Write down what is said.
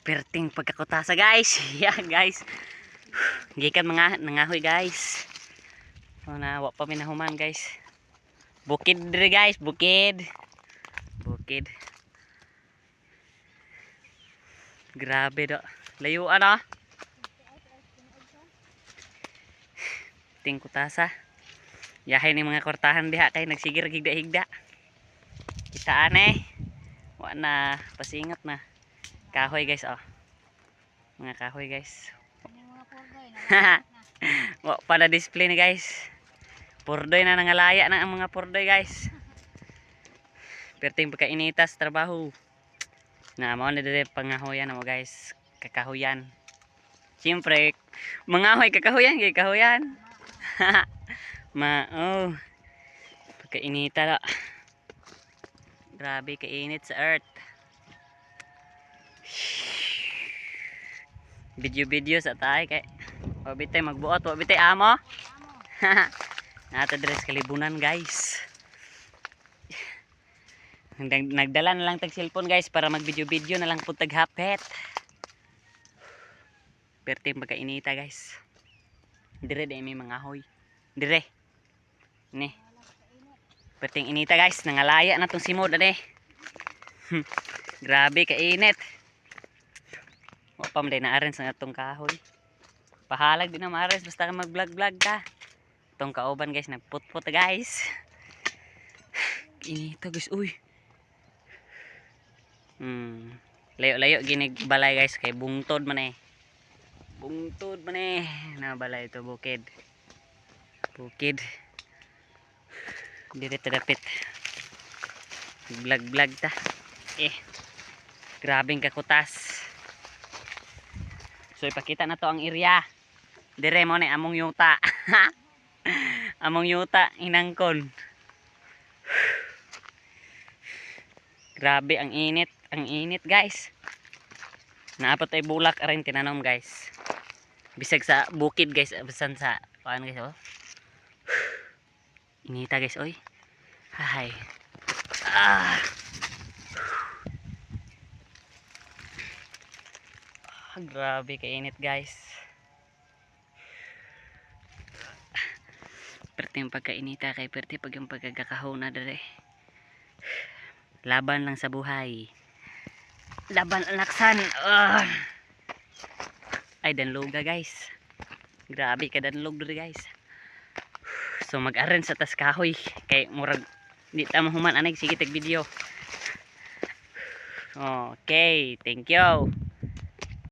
Perting pagkakutasa guys. Yan guys. Gikan mga nangahoy guys. Na wa pa minahuman guys. Bukid dire guys, bukid. Bukid. Grabe do. Layuan ah. Ting kutasa. Yahay ni mga kortahan diha kay nagsigir higda-higda. Kitaan eh. Wa na pasingat na. Kahoy guys oh. Mga kahoy guys. Wa pa na display ni guys. Purdoy na nangalaya na ang mga purdoy guys. Perting pagkainitas trabaho. Na mao na dire pangahoyan mo guys. Kakahuyan. Siyempre, mangahoy kakahuyan kay kahuyan. Oh. Pagkainita da. Grabe kainit sa earth. Video sa tayo kay wabitay magbuot, wabitay amo. Nata dress kalibunan guys. Nagdala na lang tag cellphone guys para mag video na lang pud tag hapet. Perte magkainita guys. Dire day may mga hoy. Dire. Ni. Perting inita guys, nangalaya na tong simod ade. Grabe kainit. Wa pa man na arin sa atong kahoy. Pahalag din na maares basta ka mag-vlog ka. Tong kauban guys, nagputput guys. Inita guys, uy. Layo-layo ginig balay guys kay bungtod man eh. Bungtod man eh. Na balay ito bukid. Bukid. Dito dapit. Vlog ta. Grabing kakutas. So ipakita na to ang area. Dire mo ni among yuta. Among yuta inangkon. Grabe ang init guys. Naapot ay bulak arin tinanom guys. Bisag sa bukid guys, bisan sa paano guys oh. Inita guys oy. Hay. Grabe kainit guys. Perti yung pagkainita kay perti pag yung pagkakahon na dere. Laban lang sa buhay. Laban alaksan. Ay danluga guys. Grabe ka danlog dere guys. So mag-aren sa tas kahoy kay murag di ta mahuman anay sige tag video. Okay, thank you.